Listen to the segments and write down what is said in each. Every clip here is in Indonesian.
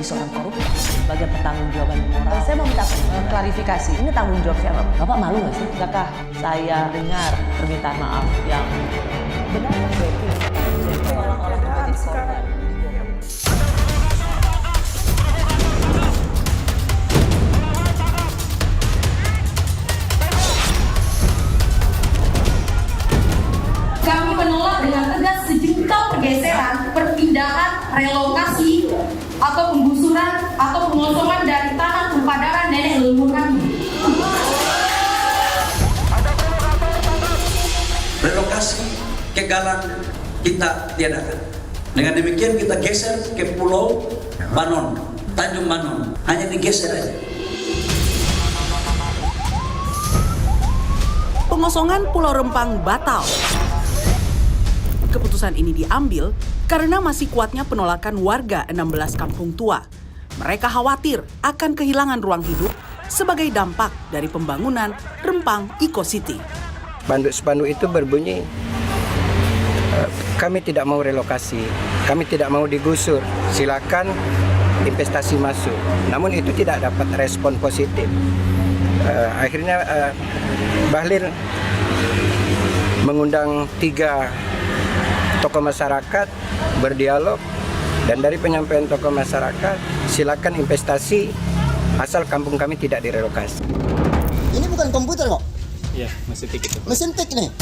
seorang koruptor sebagai pertanggungjawaban moral. Saya mau minta klarifikasi, ini tanggung jawab siapa? Bapak malu nggak sih? Tidakkah saya dengar permintaan maaf yang benar orang-orang menjadi korban? Kami menolak dengan tegas sejumlah pergeseran, perpindahan, relokasi, atau penggusuran atau pengosongan dari tanah tumpah darah nenek leluhur kami. Relokasi ke Galang kita tiadakan. Dengan demikian kita geser ke Pulau Banon, Tanjung Banon, hanya digeser aja. Pengosongan Pulau Rempang batal. Keputusan ini diambil karena masih kuatnya penolakan warga 16 kampung tua. Mereka khawatir akan kehilangan ruang hidup sebagai dampak dari pembangunan Rempang Eco City. Spanduk itu berbunyi, kami tidak mau relokasi, kami tidak mau digusur, silakan investasi masuk. Namun itu tidak dapat respon positif. Akhirnya Bahlil mengundang 3 tokoh masyarakat berdialog, dan dari penyampaian tokoh masyarakat, silakan investasi asal kampung kami tidak direlokasi. Ini bukan komputer kok. Iya, mesin tik itu. Mesin tik nih.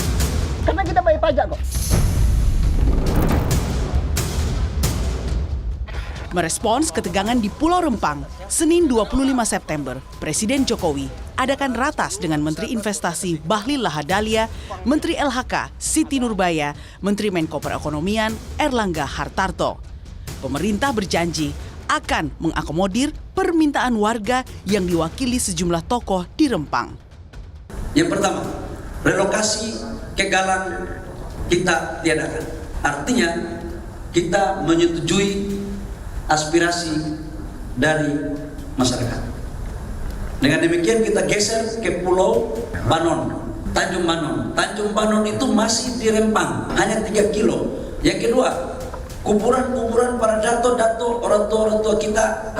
Karena kita bayar pajak kok. Merespons ketegangan di Pulau Rempang, Senin 25 September, Presiden Jokowi adakan ratas dengan Menteri Investasi Bahlil Lahadalia, Menteri LHK Siti Nurbaya, Menteri Menko Perekonomian Erlangga Hartarto. Pemerintah berjanji akan mengakomodir permintaan warga yang diwakili sejumlah tokoh di Rempang. Yang pertama, relokasi ke Galang kita tiadakan. Artinya kita menyetujui aspirasi dari masyarakat. Dengan demikian kita geser ke Pulau Banon, Tanjung Banon. Tanjung Banon itu masih di Rempang, hanya 3 kilo. Yang kedua, kuburan-kuburan para dato-dato orang tua kita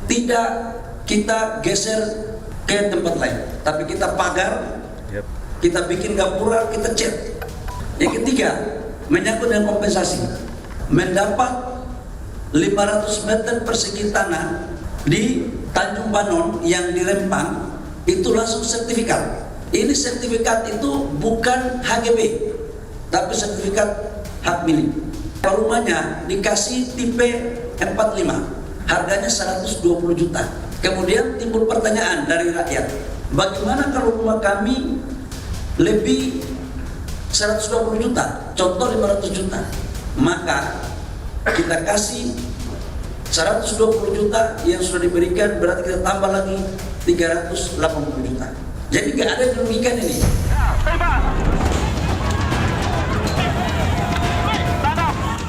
tidak kita geser ke tempat lain, tapi kita pagar, kita bikin gapura, kita cat. Yang ketiga, menyangkut dengan kompensasi, mendapat 500 meter persegi tanah di Tanjung Banon yang di Rempang itu langsung sertifikat. Ini sertifikat itu bukan HGB, tapi sertifikat hak milik. Rumahnya dikasih tipe 45, harganya 120 juta. Kemudian timbul pertanyaan dari rakyat, bagaimana kalau rumah kami lebih 120 juta, contoh 500 juta, maka kita kasih 120 juta yang sudah diberikan, berarti kita tambah lagi 380 juta. Jadi nggak ada dirugikan ini.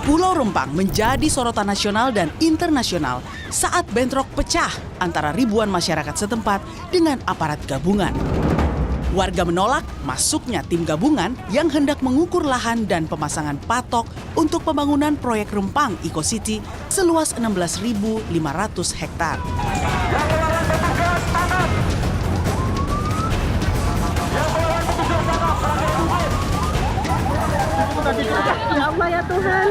Pulau Rempang menjadi sorotan nasional dan internasional saat bentrok pecah antara ribuan masyarakat setempat dengan aparat gabungan. Warga menolak masuknya tim gabungan yang hendak mengukur lahan dan pemasangan patok untuk pembangunan proyek Rempang Eco City seluas 16.500 hektar. Ya Allah ya Tuhan.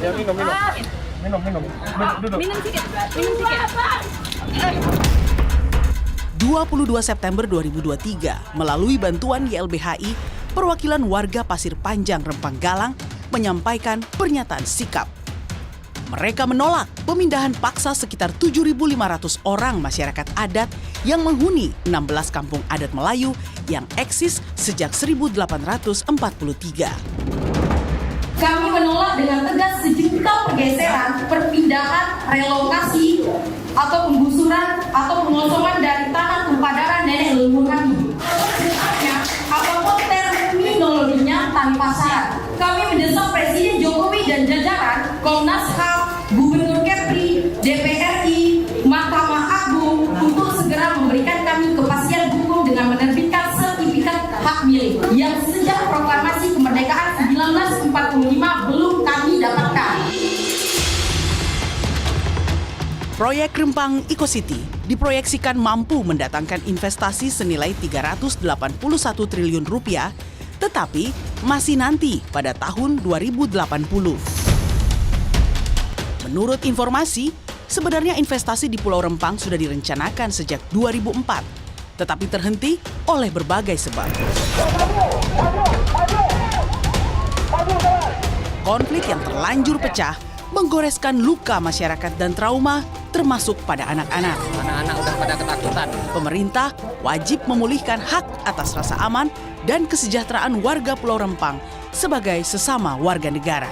Ya minum. Duduk. Minum sedikit. 22 September 2023, melalui bantuan YLBHI, perwakilan warga Pasir Panjang Rempang Galang menyampaikan pernyataan sikap. Mereka menolak pemindahan paksa sekitar 7.500 orang masyarakat adat yang menghuni 16 kampung adat Melayu yang eksis sejak 1843. Kami menolak dengan tegas sejumlah pergeseran, perpindahan, relokasi, atau penggusuran atau pengosongan dari tanah tumpah darah nenek leluhur kami. Apapun terminologinya tanpa syarat. Kami mendesak Presiden Jokowi dan jajaran, Komnas HAM, Gubernur Kepri, DPRI, Mahkamah Agung untuk segera memberikan kami kepastian hukum dengan menerbitkan sertifikat hak milik yang sejak proklamasi kemerdekaan 1945 belum kami dapatkan. Proyek Rempang Eco-City diproyeksikan mampu mendatangkan investasi senilai 381 triliun rupiah, tetapi masih nanti pada tahun 2080. Menurut informasi, sebenarnya investasi di Pulau Rempang sudah direncanakan sejak 2004, tetapi terhenti oleh berbagai sebab. Konflik yang terlanjur pecah menggoreskan luka masyarakat dan trauma, termasuk pada anak-anak. Anak-anak udah pada ketakutan. Pemerintah wajib memulihkan hak atas rasa aman dan kesejahteraan warga Pulau Rempang sebagai sesama warga negara.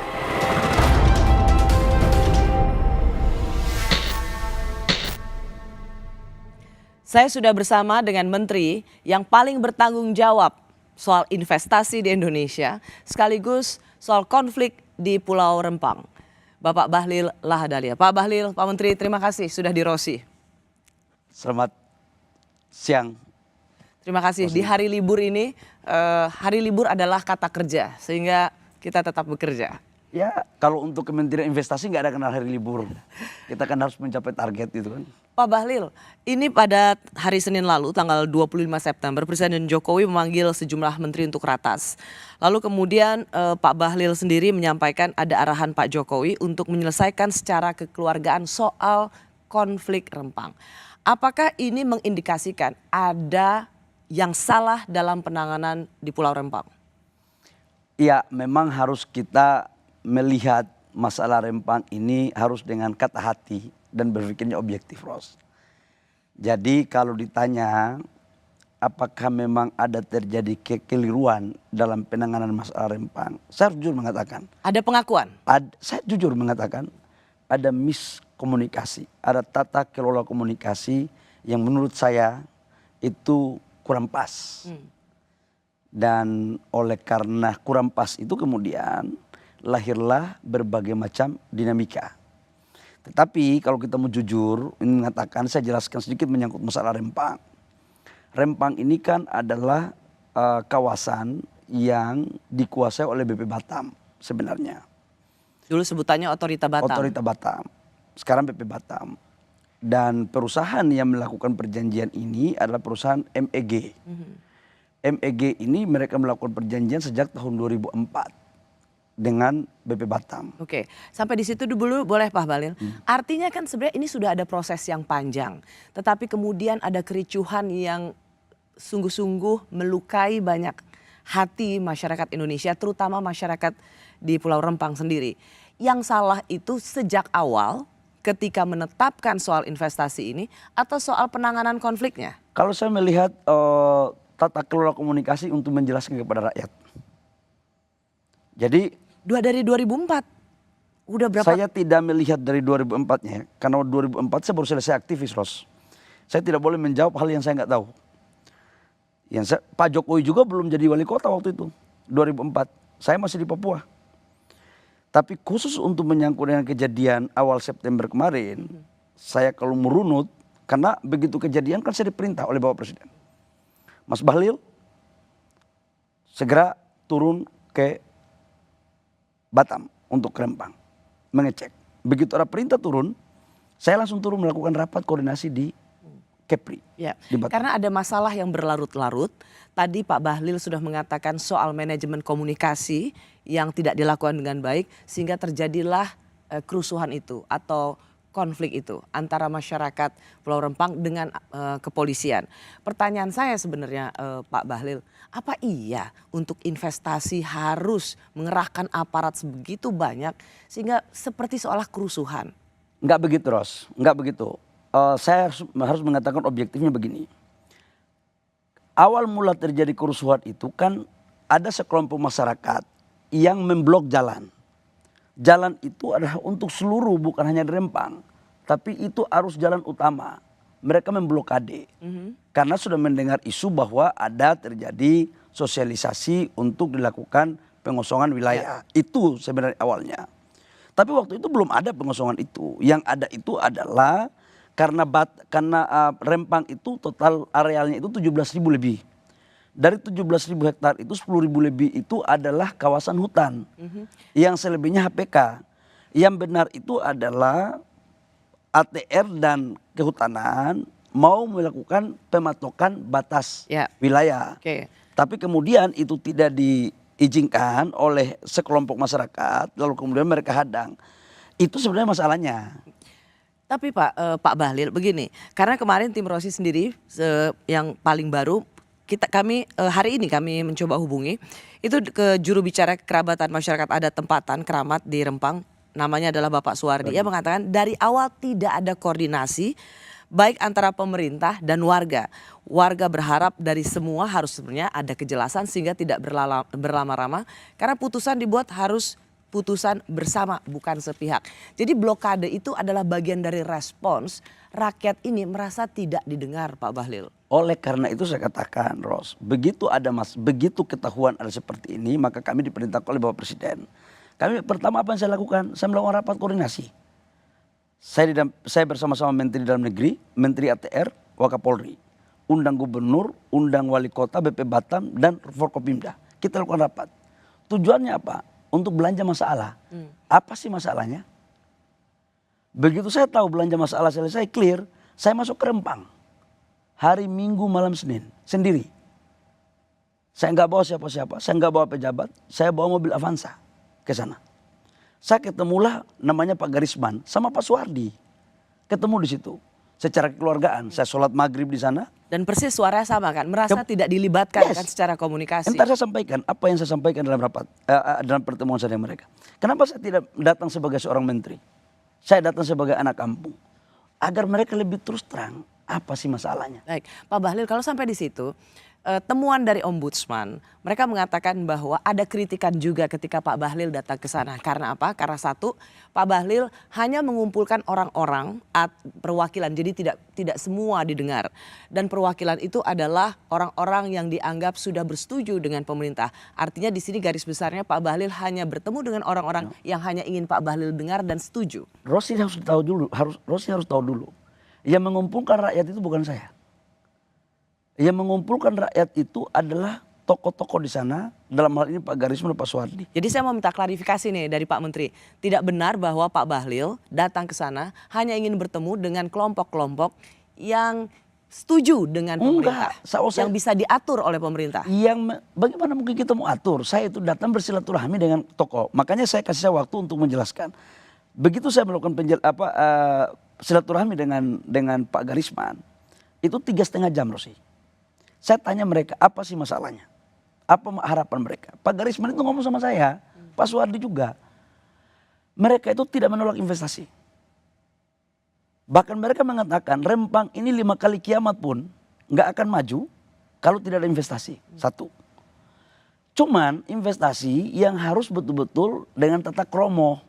Saya sudah bersama dengan menteri yang paling bertanggung jawab soal investasi di Indonesia, sekaligus soal konflik di Pulau Rempang, Bapak Bahlil Lahadalia. Pak Bahlil, Pak Menteri, terima kasih sudah di Rosi. Selamat siang. Terima kasih. Di hari libur ini, hari libur adalah kata kerja, sehingga kita tetap bekerja. Ya, kalau untuk Kementerian Investasi nggak ada kenal hari libur. Kita kan harus mencapai target gitu kan. Pak Bahlil, ini pada hari Senin lalu, tanggal 25 September, Presiden Jokowi memanggil sejumlah menteri untuk ratas. Lalu kemudian Pak Bahlil sendiri menyampaikan ada arahan Pak Jokowi untuk menyelesaikan secara kekeluargaan soal konflik Rempang. Apakah ini mengindikasikan ada yang salah dalam penanganan di Pulau Rempang? Iya, memang harus kita melihat masalah Rempang ini harus dengan kata hati dan berpikirnya objektif, Ros. Jadi kalau ditanya apakah memang ada terjadi kekeliruan dalam penanganan masalah Rempang, saya jujur mengatakan. Ada pengakuan? Saya jujur mengatakan ada miskomunikasi, ada tata kelola komunikasi yang menurut saya itu kurang pas. Dan oleh karena kurang pas itu kemudian lahirlah berbagai macam dinamika. Tetapi kalau kita mau jujur, ini mengatakan, saya jelaskan sedikit menyangkut masalah Rempang. Rempang ini kan adalah kawasan yang dikuasai oleh BP Batam sebenarnya. Dulu sebutannya Otorita Batam. Otorita Batam, sekarang BP Batam. Dan perusahaan yang melakukan perjanjian ini adalah perusahaan MEG. MEG ini mereka melakukan perjanjian sejak tahun 2004. Dengan BP Batam. Oke, sampai di situ dulu boleh Pak Bahlil. Artinya kan sebenarnya ini sudah ada proses yang panjang. Tetapi kemudian ada kericuhan yang sungguh-sungguh melukai banyak hati masyarakat Indonesia, terutama masyarakat di Pulau Rempang sendiri. Yang salah itu sejak awal ketika menetapkan soal investasi ini atau soal penanganan konfliknya? Kalau saya melihat tata kelola komunikasi untuk menjelaskan kepada rakyat. Jadi dari 2004, udah berapa? Saya tidak melihat dari 2004-nya, karena 2004 saya baru selesai aktivis, Ros. Saya tidak boleh menjawab hal yang saya nggak tahu. Pak Jokowi juga belum jadi wali kota waktu itu, 2004. Saya masih di Papua. Tapi khusus untuk menyangkut dengan kejadian awal September kemarin, saya kalau merunut, karena begitu kejadian kan saya diperintah oleh Bapak Presiden. Mas Bahlil, segera turun ke Batam untuk Rempang, mengecek. Begitu ada perintah turun, saya langsung turun melakukan rapat koordinasi di Kepri. Ya, di Batam. karena ada masalah yang berlarut-larut. Tadi Pak Bahlil sudah mengatakan soal manajemen komunikasi yang tidak dilakukan dengan baik, sehingga terjadilah kerusuhan itu atau konflik itu antara masyarakat Pulau Rempang dengan kepolisian. Pertanyaan saya sebenarnya Pak Bahlil, apa iya untuk investasi harus mengerahkan aparat sebegitu banyak sehingga seperti seolah kerusuhan? Enggak begitu, Ros. Enggak begitu. Saya harus mengatakan objektifnya begini. Awal mula terjadi kerusuhan itu kan ada sekelompok masyarakat yang memblok jalan. Jalan itu adalah untuk seluruh, bukan hanya di Rempang. Tapi itu arus jalan utama. Mereka memblokade. Karena sudah mendengar isu bahwa ada terjadi sosialisasi untuk dilakukan pengosongan wilayah. Itu sebenarnya awalnya. Tapi waktu itu belum ada pengosongan itu. Yang ada itu adalah karena Rempang itu total arealnya itu 17.000 lebih. Dari 17.000 hektar itu 10.000 lebih itu adalah kawasan hutan. Yang selebihnya HPK. Yang benar itu adalah ATR dan Kehutanan mau melakukan pematokan batas wilayah. Tapi kemudian itu tidak diizinkan oleh sekelompok masyarakat, lalu kemudian mereka hadang. Itu sebenarnya masalahnya. Tapi Pak Bahlil begini, karena kemarin tim Rosi sendiri yang paling baru kami hari ini kami mencoba hubungi itu ke juru bicara kerabatan masyarakat adat tempatan Keramat di Rempang, namanya adalah Bapak Suwardi. Dia mengatakan dari awal tidak ada koordinasi baik antara pemerintah dan warga. Warga berharap dari semua harus sebenarnya ada kejelasan sehingga tidak berlama-lama karena putusan dibuat harus putusan bersama bukan sepihak. Jadi blokade itu adalah bagian dari respons rakyat ini merasa tidak didengar, Pak Bahlil. Oleh karena itu saya katakan, Ros, begitu ketahuan ada seperti ini, maka kami diperintahkan oleh Bapak Presiden. Kami pertama apa yang saya lakukan? Saya melakukan rapat koordinasi. Saya bersama-sama Menteri Dalam Negeri, Menteri ATR, Wakapolri, undang gubernur, undang wali kota, BP Batam, dan Forkopimda. Kita lakukan rapat. Tujuannya apa? Untuk belanja masalah. Apa sih masalahnya? Begitu saya tahu belanja masalah selesai clear, saya masuk ke Rempang. Hari Minggu malam Senin, sendiri. Saya nggak bawa siapa-siapa, saya nggak bawa pejabat, saya bawa mobil Avanza ke sana. Saya ketemulah namanya Pak Garisman sama Pak Suwardi. Ketemu di situ. Secara kekeluargaan, saya sholat maghrib di sana. Dan persis suaranya sama kan, merasa tidak dilibatkan kan secara komunikasi. Entar saya sampaikan apa yang saya sampaikan dalam rapat, dalam pertemuan saya dengan mereka. Kenapa saya tidak datang sebagai seorang menteri? Saya datang sebagai anak kampung. Agar mereka lebih terus terang apa sih masalahnya. Baik, Pak Bahlil kalau sampai di situ, temuan dari Ombudsman, mereka mengatakan bahwa ada kritikan juga ketika Pak Bahlil datang ke sana. Karena apa? Karena satu, Pak Bahlil hanya mengumpulkan orang-orang perwakilan, jadi tidak semua didengar. Dan perwakilan itu adalah orang-orang yang dianggap sudah bersetuju dengan pemerintah. Artinya di sini garis besarnya Pak Bahlil hanya bertemu dengan orang-orang yang hanya ingin Pak Bahlil dengar dan setuju. Rosi harus tahu dulu, yang mengumpulkan rakyat itu bukan saya. Yang mengumpulkan rakyat itu adalah tokoh-tokoh di sana, dalam hal ini Pak Garisman dan Pak Suwardi. Jadi saya mau minta klarifikasi nih dari Pak Menteri. Tidak benar bahwa Pak Bahlil datang ke sana hanya ingin bertemu dengan kelompok-kelompok yang setuju dengan pemerintah. Yang bisa diatur oleh pemerintah. Bagaimana mungkin kita mau atur? Saya itu datang bersilaturahmi dengan tokoh. Makanya saya kasih waktu untuk menjelaskan. Begitu saya melakukan silaturahmi dengan Pak Garisman, itu 3,5 jam, Rosi. Saya tanya mereka, apa sih masalahnya? Apa harapan mereka? Pak Garisman itu ngomong sama saya, Pak Suwardi juga. Mereka itu tidak menolak investasi. Bahkan mereka mengatakan Rempang ini 5 kali kiamat pun nggak akan maju kalau tidak ada investasi. Satu. Cuman investasi yang harus betul-betul dengan tata kromo.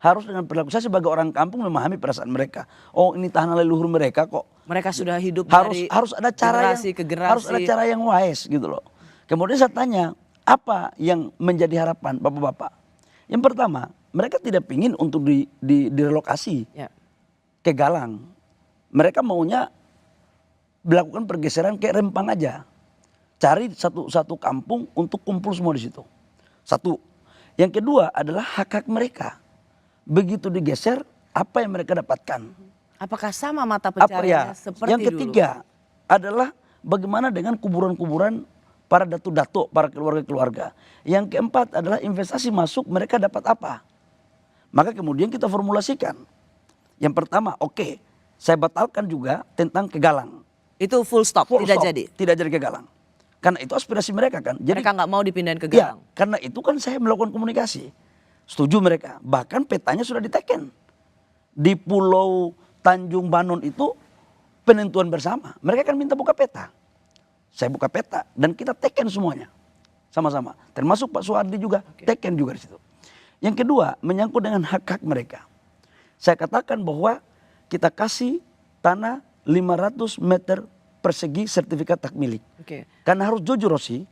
Harus dengan perilaku. Saya sebagai orang kampung memahami perasaan mereka. Oh, ini tanah leluhur mereka kok. Mereka sudah hidup harus ada cara generasi ke generasi. Harus ada cara yang wise gitu loh. Kemudian saya tanya, apa yang menjadi harapan bapak-bapak? Yang pertama, mereka tidak ingin untuk direlokasi ke Galang. Mereka maunya melakukan pergeseran ke Rempang aja. Cari satu kampung untuk kumpul semua di situ. Satu. Yang kedua adalah hak-hak mereka. Begitu digeser, apa yang mereka dapatkan? Apakah sama mata pencariannya seperti dulu? Yang ketiga adalah bagaimana dengan kuburan-kuburan para datuk-datuk, para keluarga-keluarga. Yang keempat adalah investasi masuk, mereka dapat apa? Maka kemudian kita formulasikan. Yang pertama, saya batalkan juga tentang ke Galang. Itu full stop, jadi? Tidak jadi ke Galang. Karena itu aspirasi mereka kan. Jadi, mereka nggak mau dipindahin ke Galang? Ya, karena itu kan saya melakukan komunikasi. Setuju mereka. Bahkan petanya sudah diteken. Di Pulau Tanjung Banon itu penentuan bersama. Mereka kan minta buka peta. Saya buka peta dan kita teken semuanya. Sama-sama. Termasuk Pak Suwardi juga teken juga di situ. Yang kedua menyangkut dengan hak-hak mereka. Saya katakan bahwa kita kasih tanah 500 meter persegi sertifikat hak milik. Karena harus jujur Rosi,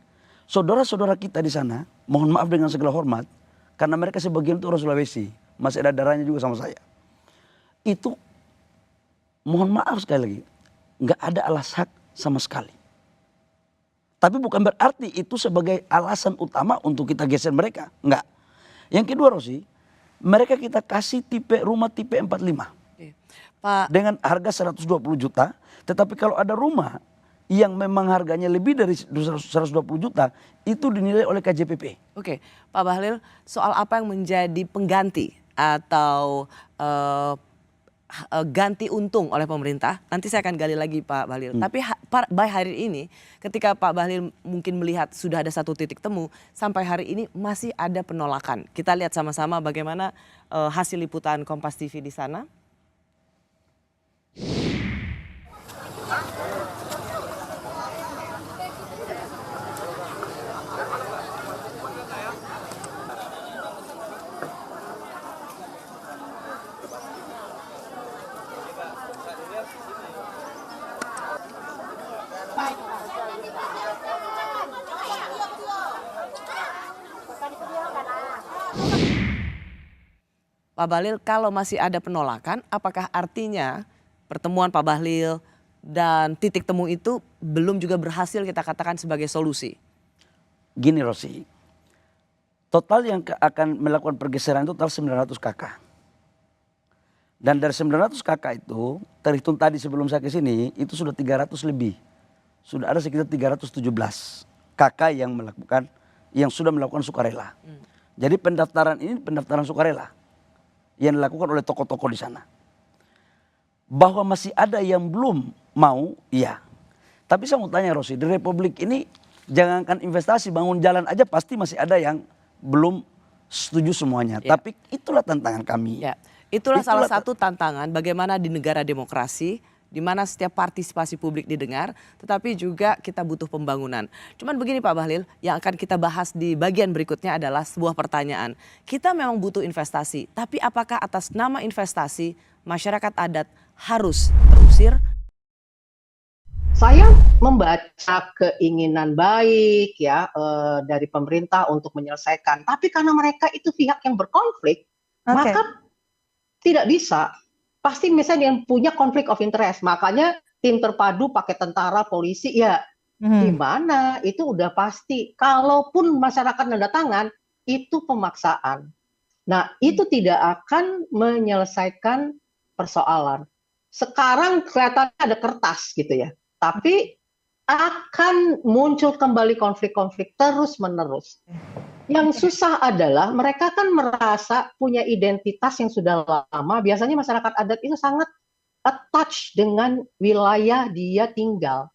saudara-saudara kita di sana, mohon maaf dengan segala hormat, karena mereka sebagian itu orang Sulawesi. Masih ada darahnya juga sama saya. Itu mohon maaf sekali lagi. Nggak ada alas hak sama sekali. Tapi bukan berarti itu sebagai alasan utama untuk kita geser mereka. Enggak. Yang kedua Rosi, mereka kita kasih rumah tipe 45. Oke. Pak, Dengan harga 120 juta, tetapi kalau ada rumah yang memang harganya lebih dari 120 juta, itu dinilai oleh KJPP. oke, Pak Bahlil, soal apa yang menjadi pengganti atau ganti untung oleh pemerintah, nanti saya akan gali lagi Pak Bahlil. Tapi by hari ini, ketika Pak Bahlil mungkin melihat sudah ada satu titik temu, sampai hari ini masih ada penolakan. Kita lihat sama-sama bagaimana hasil liputan Kompas TV di sana. Pak Bahlil, kalau masih ada penolakan, apakah artinya pertemuan Pak Bahlil dan titik temu itu belum juga berhasil kita katakan sebagai solusi? Gini Rosi, total yang akan melakukan pergeseran itu total 900 kakak. Dan dari 900 kakak itu, terhitung tadi sebelum saya ke sini, itu sudah 300 lebih. Sudah ada sekitar 317 kakak yang sudah melakukan sukarela. Jadi pendaftaran ini pendaftaran sukarela yang dilakukan oleh tokoh-tokoh di sana. Bahwa masih ada yang belum mau, iya. Tapi saya mau tanya Rosi, di Republik ini jangankan investasi, bangun jalan aja pasti masih ada yang belum setuju semuanya. Ya. Tapi itulah tantangan kami. Ya, itulah salah satu tantangan bagaimana di negara demokrasi, di mana setiap partisipasi publik didengar, tetapi juga kita butuh pembangunan. Cuman begini Pak Bahlil, yang akan kita bahas di bagian berikutnya adalah sebuah pertanyaan. Kita memang butuh investasi, tapi apakah atas nama investasi masyarakat adat harus terusir? Saya membaca keinginan baik ya dari pemerintah untuk menyelesaikan, tapi karena mereka itu pihak yang berkonflik, maka tidak bisa. Pasti misalnya yang punya konflik of interest, makanya tim terpadu pakai tentara, polisi, ya gimana itu udah pasti. Kalaupun masyarakat nanda tangan, itu pemaksaan. Nah itu tidak akan menyelesaikan persoalan. Sekarang kelihatannya ada kertas gitu ya, tapi akan muncul kembali konflik-konflik terus-menerus. Yang susah adalah mereka kan merasa punya identitas yang sudah lama. Biasanya masyarakat adat itu sangat attached dengan wilayah dia tinggal.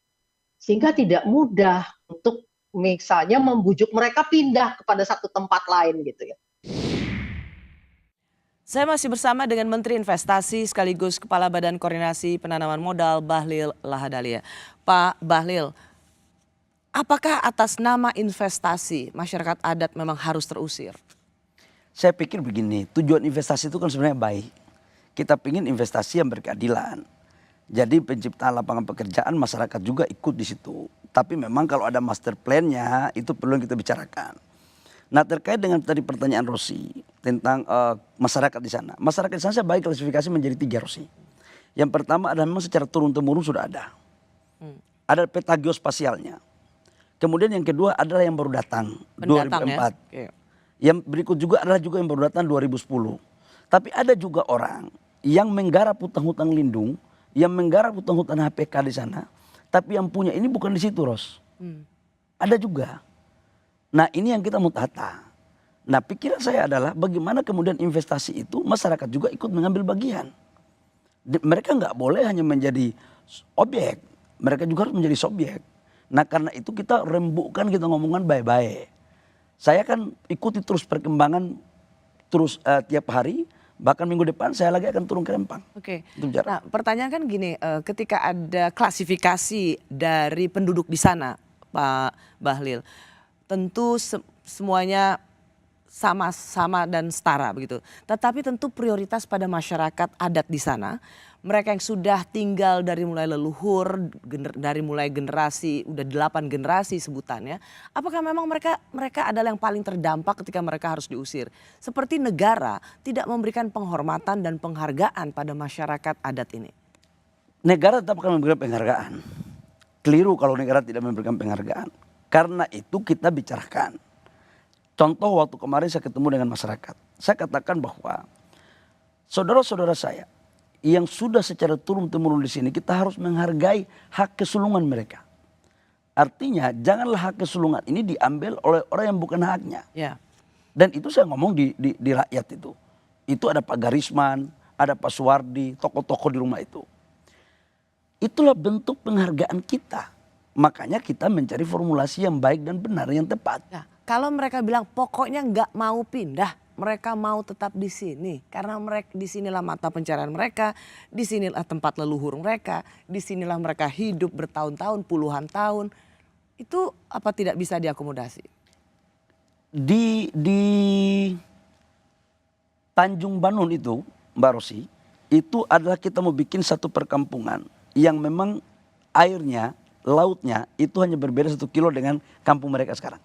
Sehingga tidak mudah untuk misalnya membujuk mereka pindah kepada satu tempat lain gitu ya. Saya masih bersama dengan Menteri Investasi sekaligus Kepala Badan Koordinasi Penanaman Modal Bahlil Lahadalia. Pak Bahlil, apakah atas nama investasi masyarakat adat memang harus terusir? Saya pikir begini, tujuan investasi itu kan sebenarnya baik. Kita ingin investasi yang berkeadilan. Jadi penciptaan lapangan pekerjaan masyarakat juga ikut di situ. Tapi memang kalau ada master plan-nya itu perlu kita bicarakan. Nah terkait dengan tadi pertanyaan Rosi tentang masyarakat di sana. Masyarakat di sana saya bagi klasifikasi menjadi 3 Rosi. Yang pertama adalah memang secara turun-temurun sudah ada. Ada peta geospasialnya. Kemudian yang kedua adalah yang baru datang, 2004. Ya? Yang berikut juga adalah juga yang baru datang 2010. Tapi ada juga orang yang menggarap hutang-hutang lindung, yang menggarap hutang-hutang HPK di sana, tapi yang punya ini bukan di situ Ros. Ada juga. Nah ini yang kita mau tata. Nah pikiran saya adalah bagaimana kemudian investasi itu masyarakat juga ikut mengambil bagian. Mereka nggak boleh hanya menjadi objek, mereka juga harus menjadi subjek. Nah karena itu kita rembukkan, kita ngomongkan baik-baik. Saya kan ikuti terus perkembangan terus tiap hari. Bahkan minggu depan saya lagi akan turun ke Rempang. Oke. Nah pertanyaan kan gini, ketika ada klasifikasi dari penduduk di sana Pak Bahlil. Tentu semuanya sama-sama dan setara begitu. Tetapi tentu prioritas pada masyarakat adat di sana. Mereka yang sudah tinggal dari mulai leluhur, dari mulai generasi, udah 8 generasi sebutannya. Apakah memang mereka adalah yang paling terdampak ketika mereka harus diusir? Seperti negara tidak memberikan penghormatan dan penghargaan pada masyarakat adat ini. Negara tetap akan memberikan penghargaan. Keliru kalau negara tidak memberikan penghargaan. Karena itu kita bicarakan. Contoh waktu kemarin saya ketemu dengan masyarakat. Saya katakan bahwa saudara-saudara saya yang sudah secara turun-temurun di sini, kita harus menghargai hak kesulungan mereka. Artinya janganlah hak kesulungan ini diambil oleh orang yang bukan haknya. Ya. Dan itu saya ngomong di rakyat itu. Itu ada Pak Garisman, ada Pak Suwardi, tokoh-tokoh di rumah itu. Itulah bentuk penghargaan kita. Makanya kita mencari formulasi yang baik dan benar, yang tepat. Nah, kalau mereka bilang pokoknya nggak mau pindah, mereka mau tetap di sini karena mereka disinilah mata pencarian mereka, disinilah tempat leluhur mereka, disinilah mereka hidup bertahun-tahun, puluhan tahun. Itu apa tidak bisa diakomodasi? Di Tanjung Banun itu, Mbak Rosi, itu adalah kita mau bikin satu perkampungan yang memang airnya, lautnya itu hanya berbeda 1 kilo dengan kampung mereka sekarang.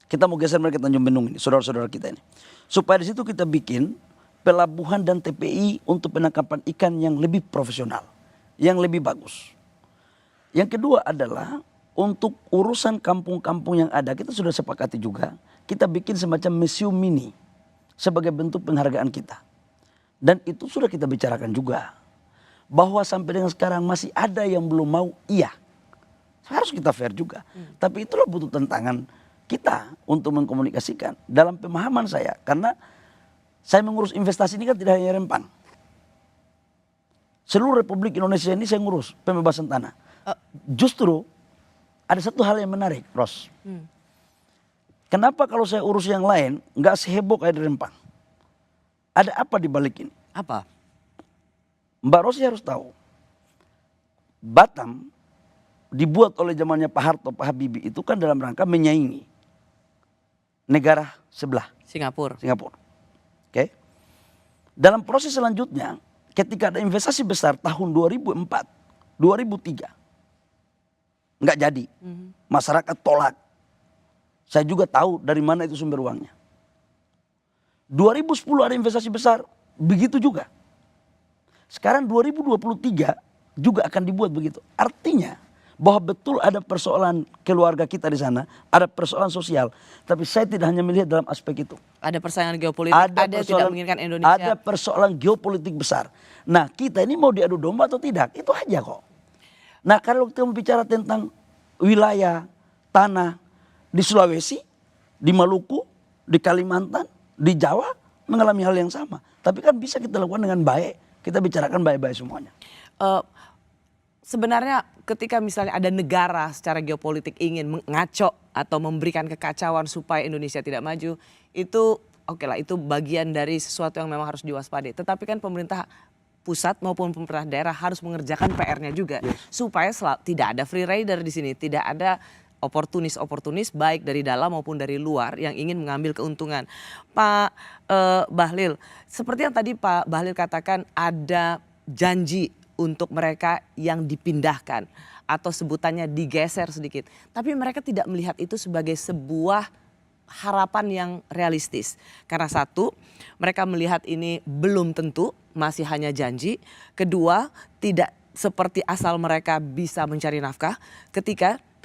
Kita mau geser mereka ke Tanjung Benung ini, saudara-saudara kita ini. Supaya di situ kita bikin pelabuhan dan TPI untuk penangkapan ikan yang lebih profesional, yang lebih bagus. Yang kedua adalah untuk urusan kampung-kampung yang ada, kita sudah sepakati juga, kita bikin semacam museum mini sebagai bentuk penghargaan kita. Dan itu sudah kita bicarakan juga. Bahwa sampai dengan sekarang masih ada yang belum mau, iya. Harus kita fair juga. Tapi itulah butuh tantangan kita untuk mengkomunikasikan. Dalam pemahaman saya, karena saya mengurus investasi ini kan tidak hanya Rempang. Seluruh Republik Indonesia ini saya ngurus pembebasan tanah. Justru ada satu hal yang menarik, Ros. Kenapa kalau saya urus yang lain nggak seheboh kayak di Rempang? Ada apa di balik ini? Apa? Mbak Rosi harus tahu. Batam dibuat oleh zamannya Pak Harto, Pak Habibie itu kan dalam rangka menyaingi negara sebelah. Singapura. Oke. Dalam proses selanjutnya, ketika ada investasi besar tahun 2004, 2003, nggak jadi. Masyarakat tolak. Saya juga tahu dari mana itu sumber uangnya. 2010 ada investasi besar, begitu juga. Sekarang 2023 juga akan dibuat begitu. Artinya bahwa betul ada persoalan keluarga kita di sana, ada persoalan sosial. Tapi saya tidak hanya melihat dalam aspek itu. Ada persaingan geopolitik, ada yang tidak menginginkan Indonesia. Ada persoalan geopolitik besar. Nah, kita ini mau diadu domba atau tidak? Itu aja kok. Nah, kalau kita bicara tentang wilayah, tanah di Sulawesi, di Maluku, di Kalimantan, di Jawa mengalami hal yang sama. Tapi kan bisa kita lakukan dengan baik. Kita bicarakan baik-baik semuanya. Sebenarnya ketika misalnya ada negara secara geopolitik ingin mengaco atau memberikan kekacauan supaya Indonesia tidak maju, itu oke lah, itu bagian dari sesuatu yang memang harus diwaspadai. Tetapi kan pemerintah pusat maupun pemerintah daerah harus mengerjakan PR-nya juga, supaya tidak ada free rider di sini, tidak ada oportunis baik dari dalam maupun dari luar yang ingin mengambil keuntungan. Pak Bahlil, seperti yang tadi Pak Bahlil katakan, ada janji untuk mereka yang dipindahkan atau sebutannya digeser sedikit. Tapi mereka tidak melihat itu sebagai sebuah harapan yang realistis. Karena satu, mereka melihat ini belum tentu, masih hanya janji. Kedua, tidak seperti asal mereka bisa mencari nafkah.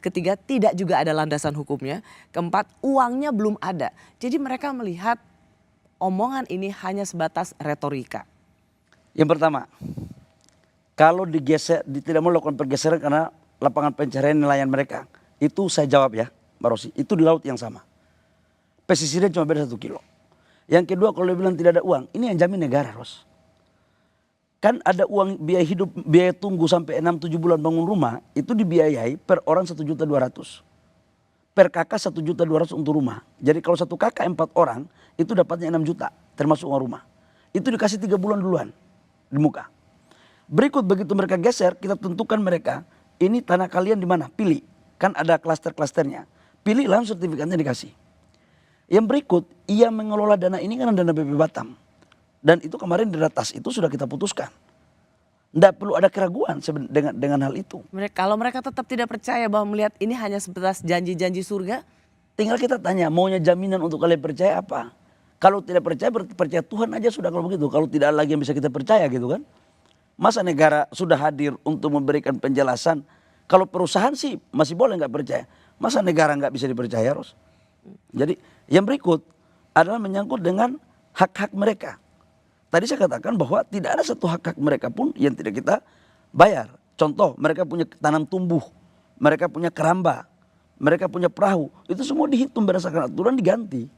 Ketiga, tidak juga ada landasan hukumnya. Keempat, uangnya belum ada. Jadi mereka melihat omongan ini hanya sebatas retorika. Yang pertama, kalau digeser, tidak mau lakukan pergeseran karena lapangan pencarian nelayan mereka. Itu saya jawab ya, Mbak Rosi. Itu di laut yang sama. Pesisirnya cuma beda 1 kilo. Yang kedua, kalau dia bilang tidak ada uang, ini yang jamin negara, Ros. Kan ada uang biaya hidup, biaya tunggu sampai 6-7 bulan bangun rumah, itu dibiayai per orang 1.200.000. Per kakak 1.200.000 untuk rumah. Jadi kalau satu kakak 4 orang, itu dapatnya 6 juta, termasuk uang rumah. Itu dikasih 3 bulan duluan di muka. Berikut begitu mereka geser, kita tentukan mereka, ini tanah kalian di mana? Pilih. Kan ada klaster-klasternya. Pilih, langsung sertifikatnya dikasih. Yang berikut, ia mengelola dana ini kan dana BP Batam. Dan itu kemarin di ratas itu sudah kita putuskan. Tidak perlu ada keraguan dengan hal itu. Kalau mereka tetap tidak percaya bahwa melihat ini hanya sebatas janji-janji surga. Tinggal kita tanya, maunya jaminan untuk kalian percaya apa? Kalau tidak percaya, berarti percaya Tuhan aja sudah kalau begitu. Kalau tidak ada lagi yang bisa kita percaya gitu kan. Masa negara sudah hadir untuk memberikan penjelasan. Kalau perusahaan sih masih boleh nggak percaya. Masa negara nggak bisa dipercaya, Ros? Jadi yang berikut adalah menyangkut dengan hak-hak mereka. Tadi saya katakan bahwa tidak ada satu hak-hak mereka pun yang tidak kita bayar. Contoh, mereka punya tanam tumbuh, mereka punya keramba, mereka punya perahu. Itu semua dihitung berdasarkan aturan, diganti.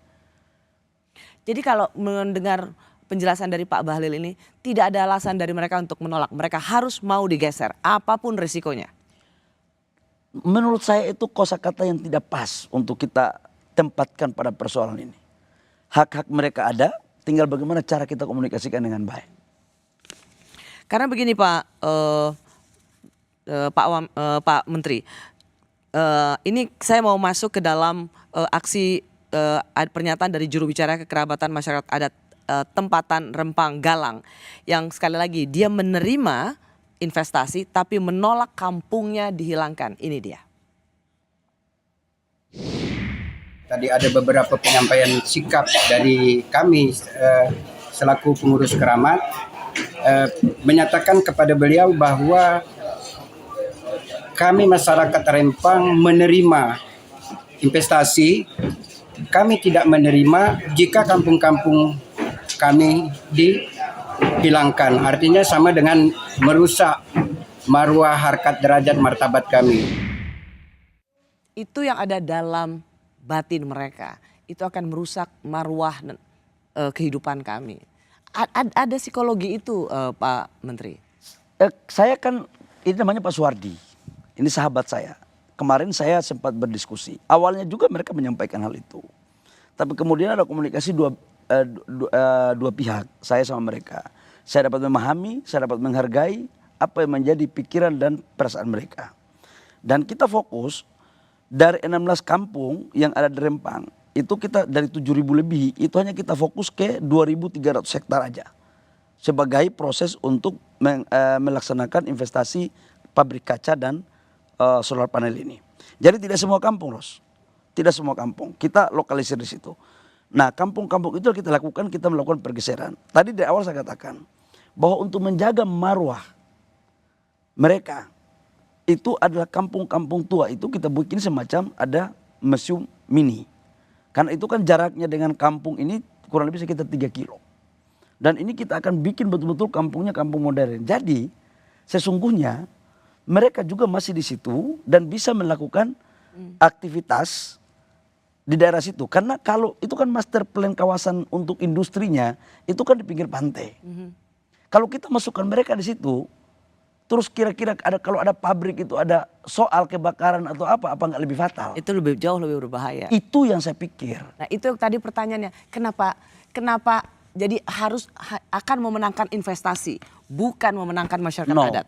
Jadi kalau mendengar penjelasan dari Pak Bahlil ini, tidak ada alasan dari mereka untuk menolak. Mereka harus mau digeser, apapun risikonya. Menurut saya itu kosakata yang tidak pas untuk kita tempatkan pada persoalan ini. Hak-hak mereka ada, tinggal bagaimana cara kita komunikasikan dengan baik. Karena begini Pak Menteri, ini saya mau masuk ke dalam aksi pernyataan dari juru bicara kekerabatan masyarakat adat tempatan Rempang Galang, yang sekali lagi dia menerima investasi tapi menolak kampungnya dihilangkan. Ini dia. Tadi ada beberapa penyampaian sikap dari kami selaku pengurus keramat, menyatakan kepada beliau bahwa kami masyarakat Rempang menerima investasi, kami tidak menerima jika kampung-kampung kami dihilangkan. Artinya sama dengan merusak marwah, harkat, derajat, martabat kami. Itu yang ada dalam batin mereka, itu akan merusak marwah kehidupan kami. Ada psikologi itu Pak Menteri? Saya kan, ini namanya Pak Suwardi, ini sahabat saya. Kemarin saya sempat berdiskusi, awalnya juga mereka menyampaikan hal itu. Tapi kemudian ada komunikasi dua pihak, saya sama mereka. Saya dapat memahami, saya dapat menghargai apa yang menjadi pikiran dan perasaan mereka. Dan kita fokus, dari 16 kampung yang ada di Rempang, itu kita dari 7.000 lebih, itu hanya kita fokus ke 2.300 hektar aja. Sebagai proses untuk melaksanakan investasi pabrik kaca dan solar panel ini. Jadi tidak semua kampung, Ros. Tidak semua kampung, kita lokalisir di situ. Nah, kampung-kampung itu kita lakukan, kita melakukan pergeseran. Tadi dari awal saya katakan, bahwa untuk menjaga marwah mereka, itu adalah kampung-kampung tua itu kita bikin semacam ada museum mini. Karena itu kan jaraknya dengan kampung ini kurang lebih sekitar 3 kilo. Dan ini kita akan bikin betul-betul kampungnya kampung modern. Jadi sesungguhnya mereka juga masih di situ dan bisa melakukan aktivitas di daerah situ. Karena kalau itu kan master plan kawasan untuk industrinya itu kan di pinggir pantai. Kalau kita masukkan mereka di situ, terus kira-kira kalau ada pabrik itu ada soal kebakaran atau apa nggak lebih fatal? Itu jauh lebih berbahaya. Itu yang saya pikir. Nah itu tadi pertanyaannya, kenapa jadi harus akan memenangkan investasi, bukan memenangkan masyarakat adat?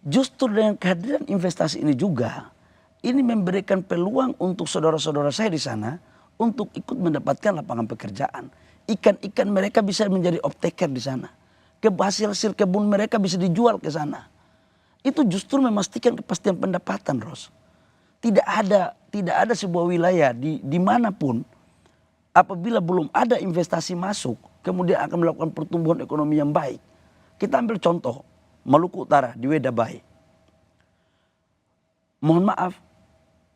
Justru dengan kehadiran investasi ini juga, ini memberikan peluang untuk saudara-saudara saya di sana untuk ikut mendapatkan lapangan pekerjaan. Ikan-ikan mereka bisa menjadi off-taker di sana. Hasil kebun mereka bisa dijual ke sana. Itu justru memastikan kepastian pendapatan, Ros. Tidak ada sebuah wilayah dimanapun apabila belum ada investasi masuk, kemudian akan melakukan pertumbuhan ekonomi yang baik. Kita ambil contoh Maluku Utara di Wedabai. Mohon maaf,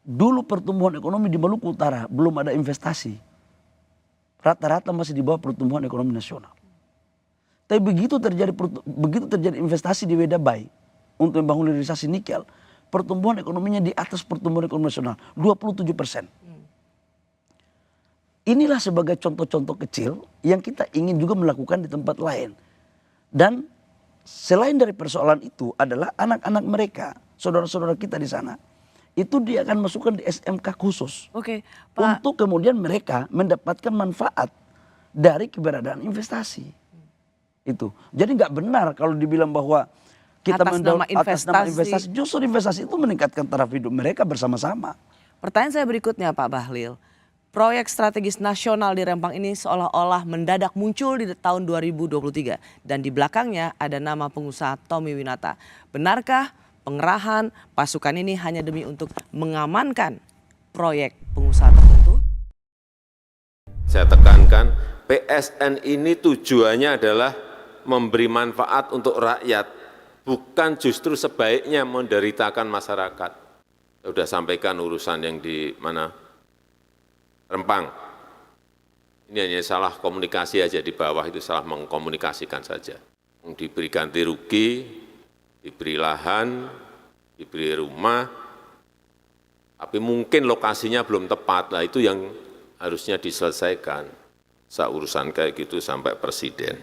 dulu pertumbuhan ekonomi di Maluku Utara belum ada investasi. Rata-rata masih di bawah pertumbuhan ekonomi nasional. Tapi begitu terjadi investasi di Wedabai untuk membangun hilirisasi nikel, pertumbuhan ekonominya di atas pertumbuhan ekonomi nasional, 27%. Inilah sebagai contoh-contoh kecil yang kita ingin juga melakukan di tempat lain. Dan selain dari persoalan itu adalah anak-anak mereka, saudara-saudara kita di sana, itu dia akan masukkan di SMK khusus. Oke, Pak. Untuk kemudian mereka mendapatkan manfaat dari keberadaan investasi. Itu. Jadi nggak benar kalau dibilang bahwa kita atas nama investasi. Justru investasi itu meningkatkan taraf hidup mereka bersama-sama. Pertanyaan saya berikutnya Pak Bahlil. Proyek strategis nasional di Rempang ini seolah-olah mendadak muncul di tahun 2023. Dan di belakangnya ada nama pengusaha Tommy Winata. Benarkah pengerahan pasukan ini hanya demi untuk mengamankan proyek pengusaha tertentu? Saya tekankan PSN ini tujuannya adalah memberi manfaat untuk rakyat. Bukan justru sebaiknya menderitakan masyarakat. Saya sudah sampaikan urusan yang di mana? Rempang. Ini hanya salah komunikasi aja di bawah, itu salah mengkomunikasikan saja. Diberi ganti rugi, diberi lahan, diberi rumah, tapi mungkin lokasinya belum tepat. Nah itu yang harusnya diselesaikan. Urusan kayak gitu sampai presiden.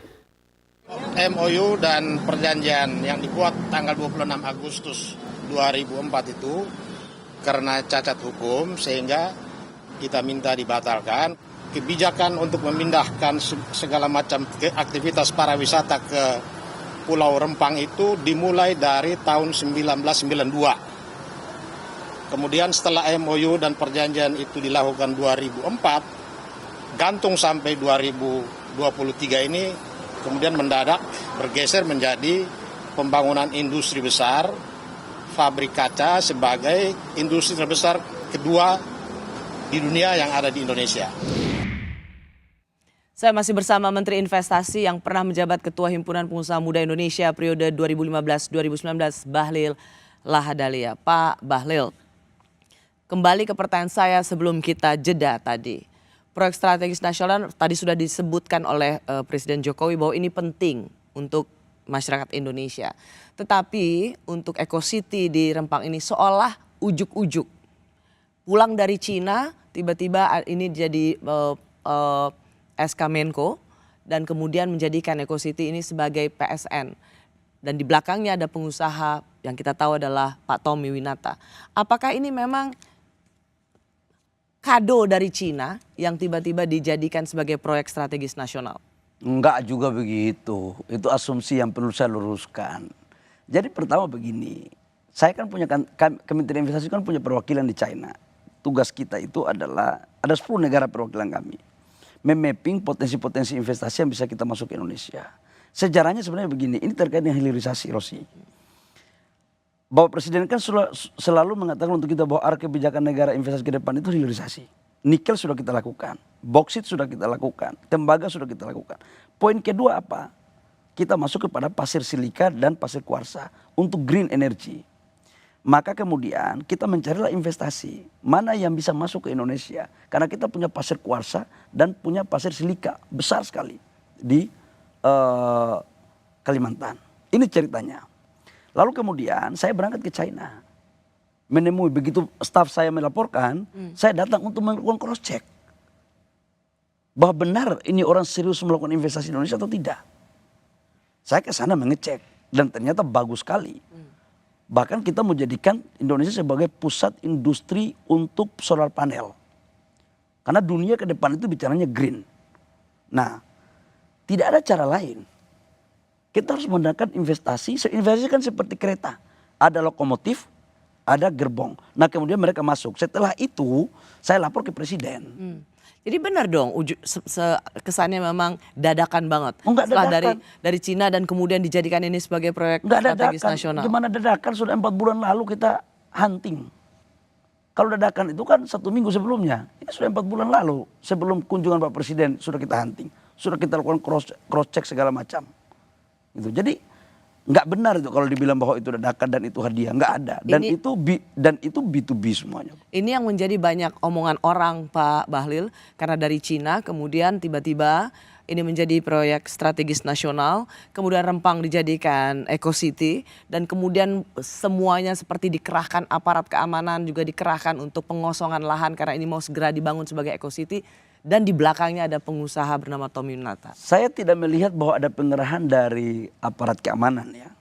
MOU dan perjanjian yang dibuat tanggal 26 Agustus 2004 itu karena cacat hukum sehingga kita minta dibatalkan. Kebijakan untuk memindahkan segala macam aktivitas pariwisata ke Pulau Rempang itu dimulai dari tahun 1992. Kemudian setelah MOU dan perjanjian itu dilakukan 2004, gantung sampai 2023 ini, kemudian mendadak bergeser menjadi pembangunan industri besar, pabrik kaca sebagai industri terbesar kedua di dunia yang ada di Indonesia. Saya masih bersama Menteri Investasi yang pernah menjabat Ketua Himpunan Pengusaha Muda Indonesia periode 2015-2019, Bahlil Lahadalia. Pak Bahlil, kembali ke pertanyaan saya sebelum kita jeda tadi. Proyek strategis nasional tadi sudah disebutkan oleh Presiden Jokowi bahwa ini penting untuk masyarakat Indonesia. Tetapi untuk Eco City di Rempang ini seolah ujuk-ujuk. Pulang dari Cina, tiba-tiba ini jadi SK Menko dan kemudian menjadikan Eco City ini sebagai PSN. Dan di belakangnya ada pengusaha yang kita tahu adalah Pak Tommy Winata. Apakah ini memang kado dari Cina yang tiba-tiba dijadikan sebagai proyek strategis nasional? Enggak juga begitu. Itu asumsi yang perlu saya luruskan. Jadi pertama begini, saya kan punya Kementerian Investasi kan punya perwakilan di China. Tugas kita itu adalah ada 10 negara perwakilan kami. Memapping potensi-potensi investasi yang bisa kita masuk ke Indonesia. Sejarahnya sebenarnya begini, ini terkait dengan hilirisasi, Rosi. Bapak Presiden kan selalu mengatakan untuk kita bahwa arah kebijakan negara investasi ke depan itu hilirisasi. Nikel sudah kita lakukan, boksit sudah kita lakukan, tembaga sudah kita lakukan. Poin kedua apa? Kita masuk kepada pasir silika dan pasir kuarsa untuk green energy. Maka kemudian kita mencarilah investasi mana yang bisa masuk ke Indonesia. Karena kita punya pasir kuarsa dan punya pasir silika besar sekali di Kalimantan. Ini ceritanya. Lalu kemudian saya berangkat ke China. Menemui begitu staf saya melaporkan, saya datang untuk melakukan cross check. Bahwa benar ini orang serius melakukan investasi di Indonesia atau tidak. Saya ke sana mengecek dan ternyata bagus sekali. Bahkan kita menjadikan Indonesia sebagai pusat industri untuk solar panel. Karena dunia ke depan itu bicaranya green. Nah, tidak ada cara lain. Kita harus menggunakan investasi. Investasi kan seperti kereta. Ada lokomotif, ada gerbong. Nah kemudian mereka masuk. Setelah itu saya lapor ke Presiden. Jadi benar dong, kesannya memang dadakan banget. Enggak setelah dadakan. dari Cina dan kemudian dijadikan ini sebagai proyek strategis nasional. Gimana dadakan? Sudah 4 bulan lalu kita hunting. Kalau dadakan itu kan 1 minggu sebelumnya. Ini sudah 4 bulan lalu sebelum kunjungan Pak Presiden sudah kita hunting. Sudah kita lakukan cross check segala macam. Gitu. Jadi nggak benar itu kalau dibilang bahwa itu dadakan dan itu hadiah, nggak ada. Dan itu B2B semuanya. Ini yang menjadi banyak omongan orang Pak Bahlil karena dari Cina kemudian tiba-tiba ini menjadi proyek strategis nasional, kemudian Rempang dijadikan Eco City dan kemudian semuanya seperti dikerahkan aparat keamanan juga dikerahkan untuk pengosongan lahan karena ini mau segera dibangun sebagai Eco City. Dan di belakangnya ada pengusaha bernama Tommy Winata. Saya tidak melihat bahwa ada pengerahan dari aparat keamanan ya.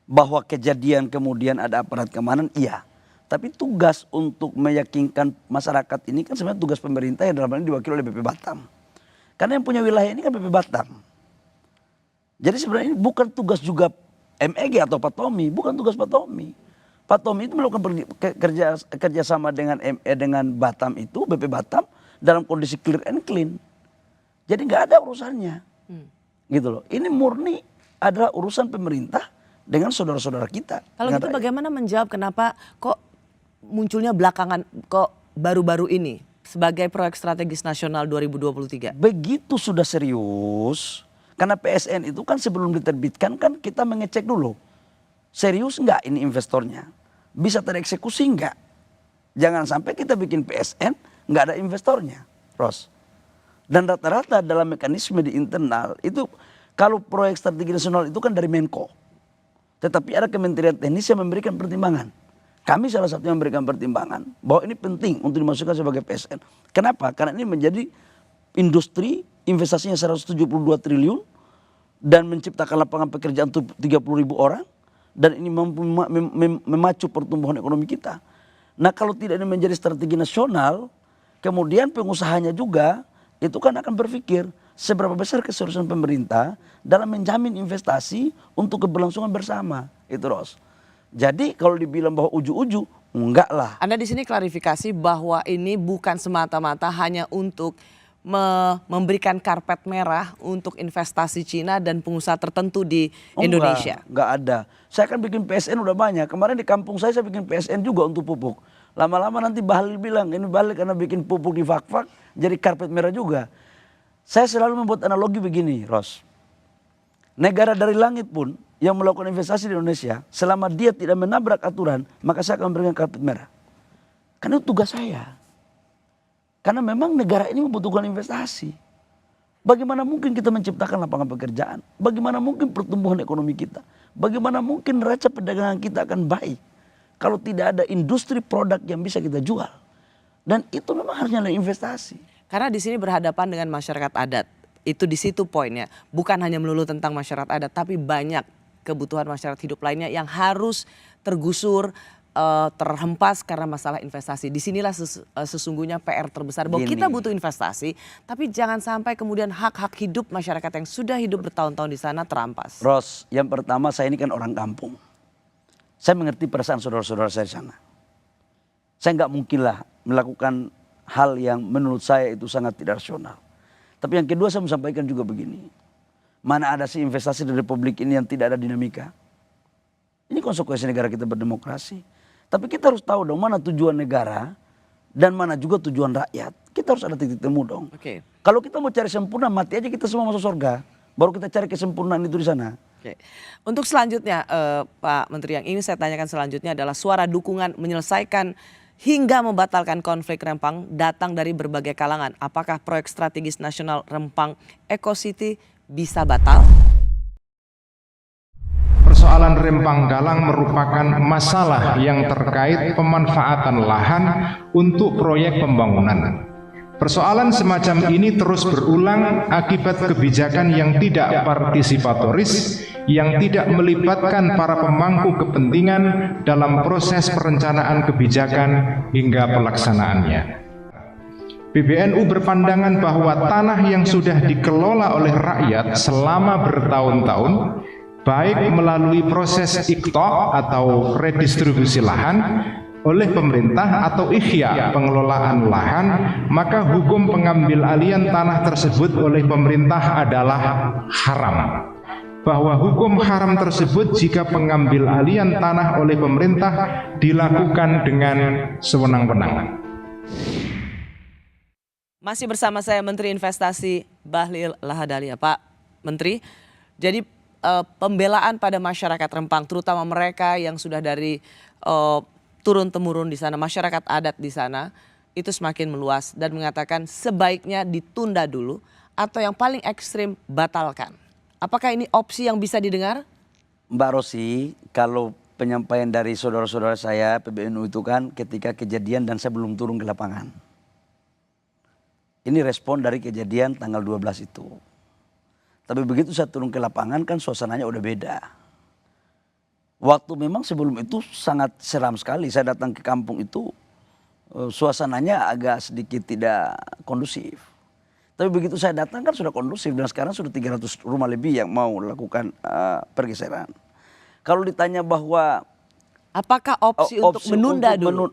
Bahwa kejadian kemudian ada aparat keamanan, iya. Tapi tugas untuk meyakinkan masyarakat ini kan sebenarnya tugas pemerintah yang dalam hal ini diwakili oleh BP Batam. Karena yang punya wilayah ini kan BP Batam. Jadi sebenarnya ini bukan tugas juga MEG atau Pak Tommy, bukan tugas Pak Tommy. Pak Tommy itu melakukan kerjasama dengan dengan Batam itu, BP Batam, dalam kondisi clear and clean. Jadi nggak ada urusannya. Gitu loh. Ini murni adalah urusan pemerintah dengan saudara-saudara kita. Kalau gitu bagaimana menjawab kenapa kok munculnya belakangan, kok baru-baru ini sebagai proyek strategis nasional 2023? Begitu sudah serius, karena PSN itu kan sebelum diterbitkan kan kita mengecek dulu. Serius nggak ini investornya? Bisa tereksekusi nggak? Jangan sampai kita bikin PSN nggak ada investornya, Ros. Dan rata-rata dalam mekanisme di internal itu kalau proyek strategi nasional itu kan dari Menko. Tetapi ada kementerian teknis yang memberikan pertimbangan. Kami salah satu yang memberikan pertimbangan bahwa ini penting untuk dimasukkan sebagai PSN. Kenapa? Karena ini menjadi industri investasinya 172 triliun dan menciptakan lapangan pekerjaan untuk 30.000 orang dan ini mampu memacu pertumbuhan ekonomi kita. Nah kalau tidak ini menjadi strategi nasional, kemudian pengusahanya juga itu kan akan berpikir seberapa besar keseriusan pemerintah dalam menjamin investasi untuk keberlangsungan bersama. Itu Ros. Jadi kalau dibilang bahwa uju-uju, enggak lah. Anda di sini klarifikasi bahwa ini bukan semata-mata hanya untuk memberikan karpet merah untuk investasi Cina dan pengusaha tertentu di Indonesia. Enggak ada. Saya kan bikin PSN udah banyak. Kemarin di kampung saya bikin PSN juga untuk pupuk. Lama-lama nanti Bahlil bilang ini balik karena bikin pupuk di fak-fak jadi karpet merah juga. Saya selalu membuat analogi begini, Ros. Negara dari langit pun yang melakukan investasi di Indonesia, selama dia tidak menabrak aturan, maka saya akan memberikan karpet merah. Karena itu tugas saya. Karena memang negara ini membutuhkan investasi. Bagaimana mungkin kita menciptakan lapangan pekerjaan? Bagaimana mungkin pertumbuhan ekonomi kita? Bagaimana mungkin neraca perdagangan kita akan baik kalau tidak ada industri produk yang bisa kita jual? Dan itu memang harusnya adalah investasi. Karena di sini berhadapan dengan masyarakat adat. Itu di situ poinnya. Bukan hanya melulu tentang masyarakat adat, tapi banyak kebutuhan masyarakat hidup lainnya yang harus tergusur, terhempas karena masalah investasi. Disinilah sesungguhnya PR terbesar bahwa kita butuh investasi, tapi jangan sampai kemudian hak-hak hidup masyarakat yang sudah hidup bertahun-tahun di sana terampas. Ros, yang pertama saya ini kan orang kampung. Saya mengerti perasaan saudara-saudara saya di sana. Saya nggak mungkinlah melakukan hal yang menurut saya itu sangat tidak rasional. Tapi yang kedua saya mau sampaikan juga begini. Mana ada sih investasi di Republik ini yang tidak ada dinamika? Ini konsekuensi negara kita berdemokrasi. Tapi kita harus tahu dong mana tujuan negara dan mana juga tujuan rakyat. Kita harus ada titik temu dong. Kalau kita mau cari sempurna, mati aja kita semua masuk surga. Baru kita cari kesempurnaan itu di sana. Untuk selanjutnya Pak Menteri, yang ingin saya tanyakan selanjutnya adalah suara dukungan menyelesaikan hingga membatalkan konflik Rempang datang dari berbagai kalangan. Apakah proyek strategis nasional Rempang Eco City bisa batal? Persoalan Rempang Galang merupakan masalah yang terkait pemanfaatan lahan untuk proyek pembangunan. Persoalan semacam ini terus berulang akibat kebijakan yang tidak partisipatoris, yang tidak melibatkan para pemangku kepentingan dalam proses perencanaan kebijakan hingga pelaksanaannya. PBNU berpandangan bahwa tanah yang sudah dikelola oleh rakyat selama bertahun-tahun, baik melalui proses iqta' atau redistribusi lahan oleh pemerintah atau ihya pengelolaan lahan, maka hukum pengambil alihan tanah tersebut oleh pemerintah adalah haram. Bahwa hukum haram tersebut jika pengambil alihan tanah oleh pemerintah dilakukan dengan sewenang-wenang. Masih bersama saya Menteri Investasi Bahlil Lahadalia. Pak Menteri, jadi pembelaan pada masyarakat Rempang, terutama mereka yang sudah dari turun-temurun di sana, masyarakat adat di sana, itu semakin meluas dan mengatakan sebaiknya ditunda dulu atau yang paling ekstrim batalkan. Apakah ini opsi yang bisa didengar? Mbak Rosi, kalau penyampaian dari saudara-saudara saya PBNU itu kan ketika kejadian dan saya belum turun ke lapangan. Ini respon dari kejadian tanggal 12 itu. Tapi begitu saya turun ke lapangan kan suasananya udah beda. Waktu memang sebelum itu sangat seram sekali. Saya datang ke kampung itu suasananya agak sedikit tidak kondusif. Tapi begitu saya datang kan sudah kondusif dan sekarang sudah 300 rumah lebih yang mau lakukan pergeseran. Kalau ditanya bahwa apakah opsi untuk menunda dulu?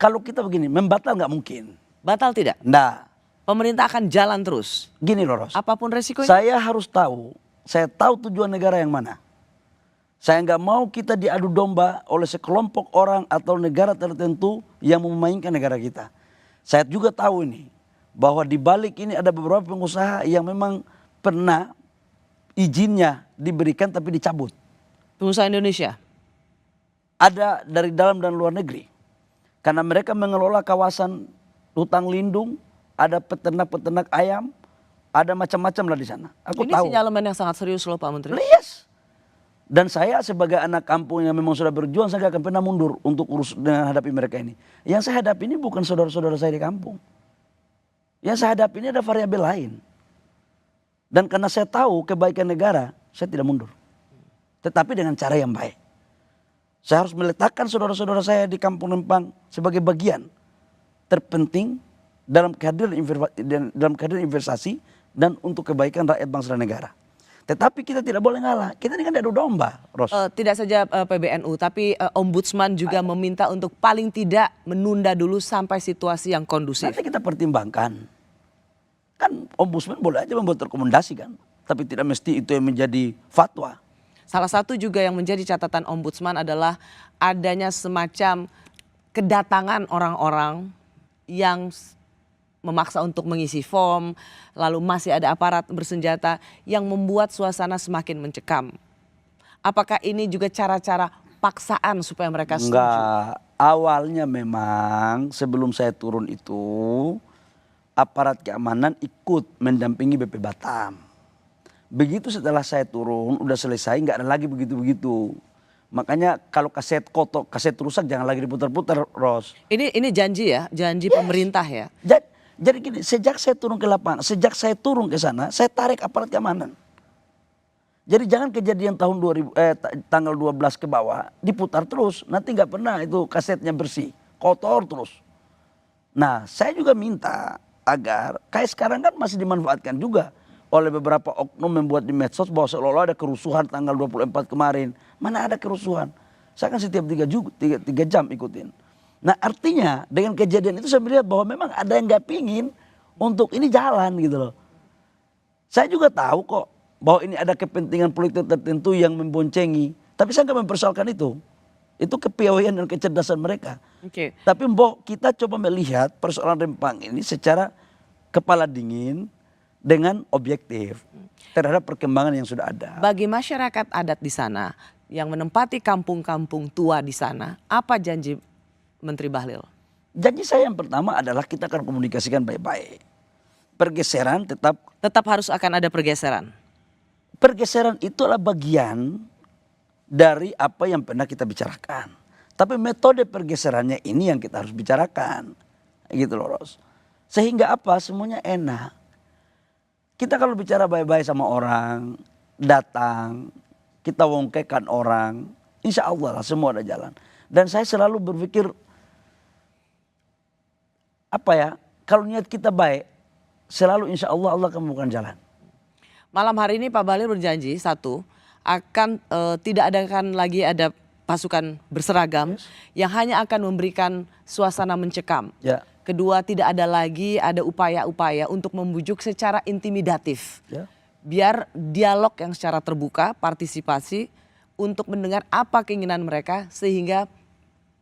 Kalau kita begini, membatal nggak mungkin. Batal tidak? Nah. Pemerintah akan jalan terus? Gini loh Ros. Apapun resikonya? Saya harus tahu, saya tahu tujuan negara yang mana. Saya nggak mau kita diadu domba oleh sekelompok orang atau negara tertentu yang memainkan negara kita. Saya juga tahu ini, bahwa di balik ini ada beberapa pengusaha yang memang pernah izinnya diberikan tapi dicabut. Pengusaha Indonesia? Ada dari dalam dan luar negeri. Karena mereka mengelola kawasan hutan lindung ada peternak-peternak ayam, ada macam-macam lah di sana. Aku Ini tahu. sinyalemen yang sangat serius loh Pak Menteri. Yes. Dan saya sebagai anak kampung yang memang sudah berjuang, saya gak akan pernah mundur untuk urus dengan hadapi mereka ini. Yang saya hadapi ini bukan saudara-saudara saya di kampung. Yang saya hadapi ini ada variabel lain. Dan karena saya tahu kebaikan negara, saya tidak mundur. Tetapi dengan cara yang baik. Saya harus meletakkan saudara-saudara saya di Kampung Rempang sebagai bagian terpenting dalam kehadiran investasi dan untuk kebaikan rakyat bangsa dan negara. Tetapi kita tidak boleh ngalah. Kita ini kan adu domba, Ros. Tidak saja PBNU, tapi Ombudsman juga meminta untuk paling tidak menunda dulu sampai situasi yang kondusif. Nanti kita pertimbangkan. Kan Ombudsman boleh aja membuat rekomendasi kan. Tapi tidak mesti itu yang menjadi fatwa. Salah satu juga yang menjadi catatan Ombudsman adalah adanya semacam kedatangan orang-orang yang memaksa untuk mengisi form, lalu masih ada aparat bersenjata yang membuat suasana semakin mencekam. Apakah ini juga cara-cara paksaan supaya mereka setuju? Enggak, awalnya memang sebelum saya turun itu aparat keamanan ikut mendampingi BP Batam. Begitu setelah saya turun, udah selesai, nggak ada lagi begitu-begitu. Makanya kalau kaset kotor, kaset rusak jangan lagi diputar-putar, Ros. Ini janji ya, janji pemerintah ya. Jadi gini, sejak saya turun ke lapangan, sejak saya turun ke sana, saya tarik aparat keamanan. Jadi jangan kejadian tahun tanggal 12 ke bawah diputar terus, nanti nggak pernah itu kasetnya bersih, kotor terus. Nah, saya juga minta agar kayak sekarang kan masih dimanfaatkan juga oleh beberapa oknum membuat di medsos bahwa seolah-olah ada kerusuhan tanggal 24 kemarin. Mana ada kerusuhan? Saya kan setiap 3 jam ikutin. Nah artinya dengan kejadian itu saya melihat bahwa memang ada yang gak pingin untuk ini jalan gitu loh. Saya juga tahu kok bahwa ini ada kepentingan politik tertentu yang memboncengi. Tapi saya gak mempersoalkan itu. Itu kepiawaian dan kecerdasan mereka. Oke. Tapi kita coba melihat persoalan Rempang ini secara kepala dingin dengan objektif terhadap perkembangan yang sudah ada. Bagi masyarakat adat di sana yang menempati kampung-kampung tua di sana, apa janji Menteri Bahlil? Janji saya yang pertama adalah kita akan komunikasikan baik-baik. Pergeseran tetap harus akan ada pergeseran. Pergeseran itu adalah bagian dari apa yang pernah kita bicarakan. Tapi metode pergeserannya ini yang kita harus bicarakan. Gitu loh, Ros. Sehingga apa? Semuanya enak. Kita kalau bicara baik-baik sama orang, datang, kita wongkekan orang, insya Allah lah semua ada jalan. Dan saya selalu berpikir, kalau niat kita baik, selalu insya Allah Allah akan membuka jalan. Malam hari ini Pak Bahlil berjanji, satu, akan tidak adakan lagi ada pasukan berseragam yang hanya akan memberikan suasana mencekam. Ya. Kedua, tidak ada lagi ada upaya-upaya untuk membujuk secara intimidatif. Ya. Biar dialog yang secara terbuka, partisipasi untuk mendengar apa keinginan mereka sehingga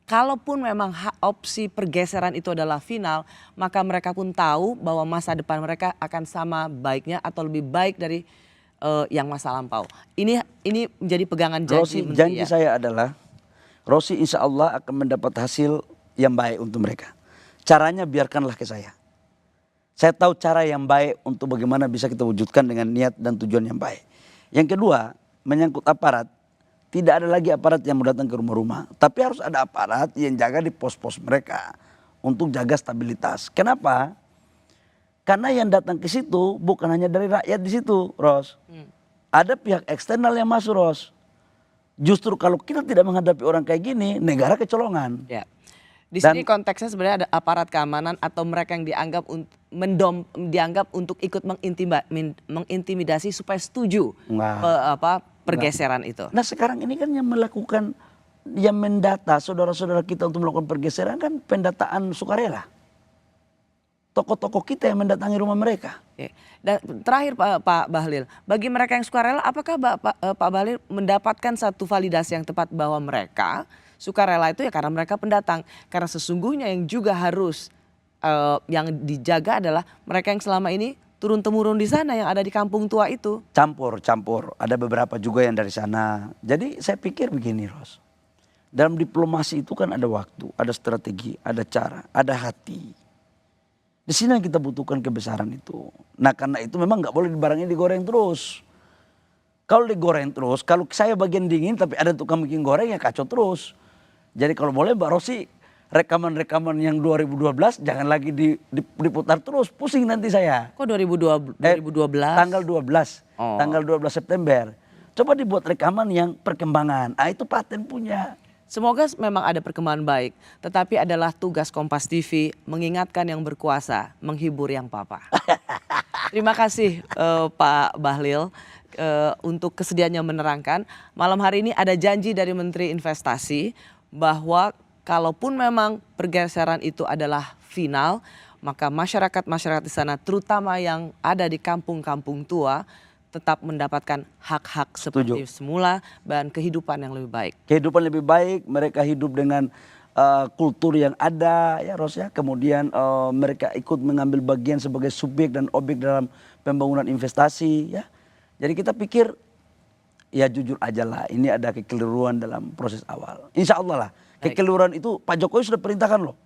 kalaupun memang opsi pergeseran itu adalah final, maka mereka pun tahu bahwa masa depan mereka akan sama baiknya atau lebih baik dari yang masa lampau. Ini menjadi pegangan janji Menteri. Janji saya adalah Rosi insya Allah akan mendapat hasil yang baik untuk mereka. Caranya biarkanlah ke saya. Saya tahu cara yang baik untuk bagaimana bisa kita wujudkan dengan niat dan tujuan yang baik. Yang kedua, menyangkut aparat. Tidak ada lagi aparat yang mau datang ke rumah-rumah. Tapi harus ada aparat yang jaga di pos-pos mereka. Untuk jaga stabilitas. Kenapa? Karena yang datang ke situ bukan hanya dari rakyat di situ, Ros. Ada pihak eksternal yang masuk, Ros. Justru kalau kita tidak menghadapi orang kayak gini, negara kecolongan. Ya. Di sini konteksnya sebenarnya ada aparat keamanan atau mereka yang dianggap untuk ikut mengintimidasi supaya setuju pergeseran itu. Nah sekarang ini kan yang melakukan, yang mendata saudara-saudara kita untuk melakukan pergeseran kan pendataan sukarela. Tokoh-tokoh kita yang mendatangi rumah mereka. Oke. Dan terakhir Pak Bahlil, bagi mereka yang sukarela, apakah Pak Bahlil mendapatkan satu validasi yang tepat bahwa mereka sukarela itu ya karena mereka pendatang. Karena sesungguhnya yang juga harus yang dijaga adalah mereka yang selama ini turun-temurun di sana yang ada di kampung tua itu. Campur. Ada beberapa juga yang dari sana. Jadi saya pikir begini, Ros. Dalam diplomasi itu kan ada waktu, ada strategi, ada cara, ada hati. Di sini yang kita butuhkan kebesaran itu. Nah karena itu memang nggak boleh barangnya digoreng terus. Kalau digoreng terus, kalau saya bagian dingin tapi ada tukang bikin goreng ya kacau terus. Jadi kalau boleh Mbak Rosi, rekaman-rekaman yang 2012 jangan lagi diputar terus, pusing nanti saya. Kok 2012? Tanggal 12, tanggal 12 September. Coba dibuat rekaman yang perkembangan, itu Paten punya. Semoga memang ada perkembangan baik, tetapi adalah tugas Kompas TV mengingatkan yang berkuasa, menghibur yang papa. Terima kasih Pak Bahlil untuk kesediaannya menerangkan. Malam hari ini ada janji dari Menteri Investasi bahwa kalaupun memang pergeseran itu adalah final, maka masyarakat-masyarakat di sana terutama yang ada di kampung-kampung tua tetap mendapatkan hak-hak seperti semula dan kehidupan yang lebih baik. Kehidupan lebih baik, mereka hidup dengan kultur yang ada ya Ros ya. Kemudian mereka ikut mengambil bagian sebagai subjek dan objek dalam pembangunan investasi ya. Jadi kita pikir ya jujur aja lah, ini ada kekeliruan dalam proses awal. Insya Allah lah, kekeliruan itu Pak Jokowi sudah perintahkan loh.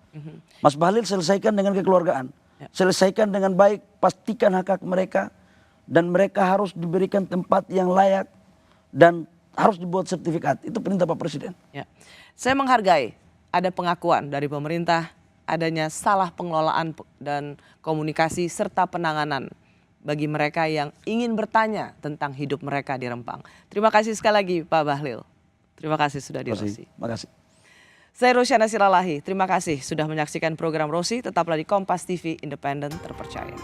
Mas Bahlil selesaikan dengan kekeluargaan, selesaikan dengan baik, pastikan hak-hak mereka. Dan mereka harus diberikan tempat yang layak dan harus dibuat sertifikat. Itu perintah Pak Presiden. Ya. Saya menghargai ada pengakuan dari pemerintah, adanya salah pengelolaan dan komunikasi serta penanganan bagi mereka yang ingin bertanya tentang hidup mereka di Rempang. Terima kasih sekali lagi Pak Bahlil. Terima kasih sudah di Rosi. Terima kasih. Saya Rosyana Silalahi, terima kasih sudah menyaksikan program Rosi. Tetaplah di Kompas TV, independen terpercaya.